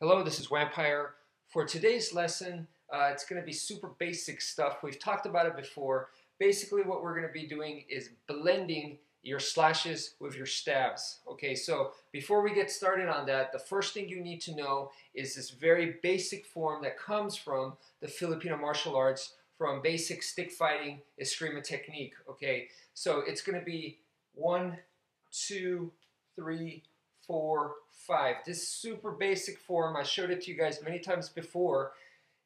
Hello, this is wmpyr. For today's lesson, it's going to be super basic stuff. We've talked about it before. Basically, what we're going to be doing is blending your slashes with your stabs. Okay, so before we get started on that, the first thing you need to know is this very basic form that comes from the Filipino martial arts, from basic stick fighting Eskrima technique. Okay, so it's going to be 1, 2, 3, 4, 5. This super basic form, I showed it to you guys many times before.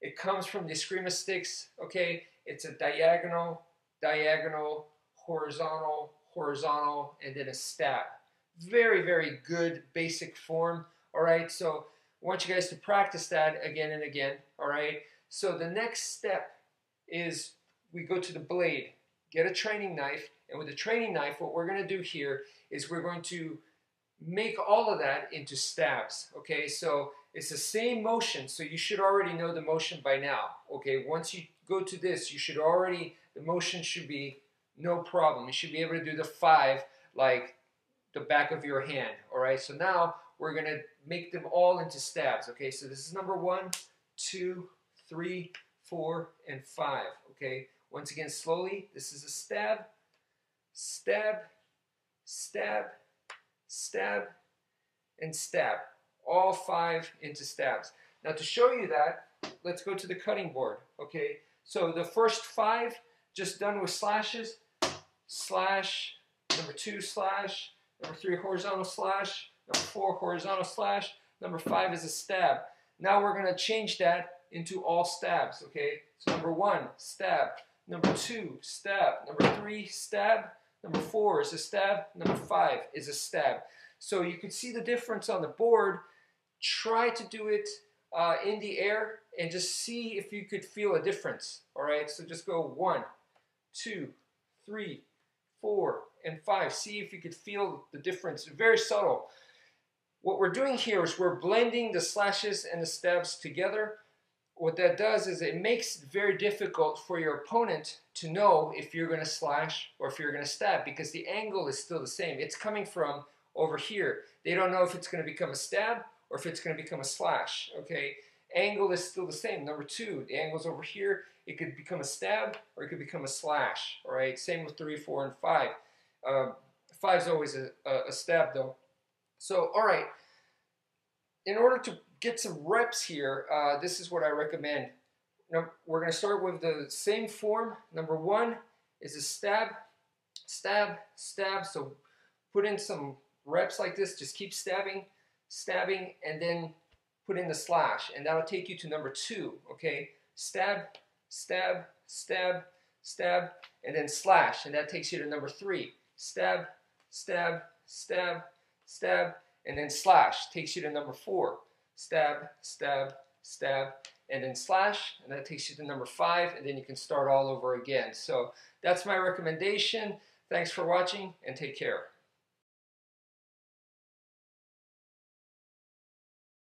It comes from the Eskrima sticks, okay? It's a diagonal, diagonal, horizontal, horizontal, and then a stab. Very, very good basic form, all right? So I want you guys to practice that again and again, all right? So the next step is we go to the blade, get a training knife, and with the training knife, what we're going to do here is we're going to make all of that into stabs. Okay, so it's the same motion, so you should already know the motion by now. Okay, once you go to this, you should already, the motion should be no problem. You should be able to do the 5 like the back of your hand. All right, so now we're going to make them all into stabs. Okay, so this is number 1, 2, 3, 4, and 5. Okay, once again, slowly, this is a stab, stab, stab, stab, and stab. All 5 into stabs. Now to show you that, let's go to the cutting board. Okay, so the first 5 just done with slashes. Slash, number 2 slash, number 3 horizontal slash, number 4 horizontal slash, number 5 is a stab. Now we're going to change that into all stabs. Okay, so number 1 stab, number 2 stab, number 3 stab, number 4 is a stab, number 5 is a stab. So you can see the difference on the board. Try to do it in the air and just see if you could feel a difference. All right, so just go 1, 2, 3, 4, and 5. See if you could feel the difference. Very subtle. What we're doing here is we're blending the slashes and the stabs together. What that does is it makes it very difficult for your opponent to know if you're going to slash or if you're going to stab, because the angle is still the same. It's coming from over here. They don't know if it's going to become a stab or if it's going to become a slash. Okay, angle is still the same. Number 2, the angle's over here. It could become a stab or it could become a slash. All right, same with 3, 4, and 5. 5 is always a stab though. So, all right, in order to get some reps here, this is what I recommend. Now, we're going to start with the same form. Number 1 is a stab, stab, stab. So put in some reps like this. Just keep stabbing, stabbing, and then put in the slash. And that'll take you to number 2, okay? Stab, stab, stab, stab, and then slash. And that takes you to number 3. Stab, stab, stab, stab, and then slash. Takes you to number 4. Stab, stab, stab, and then slash, and that takes you to number 5, and then you can start all over again. So that's my recommendation. Thanks for watching, and take care.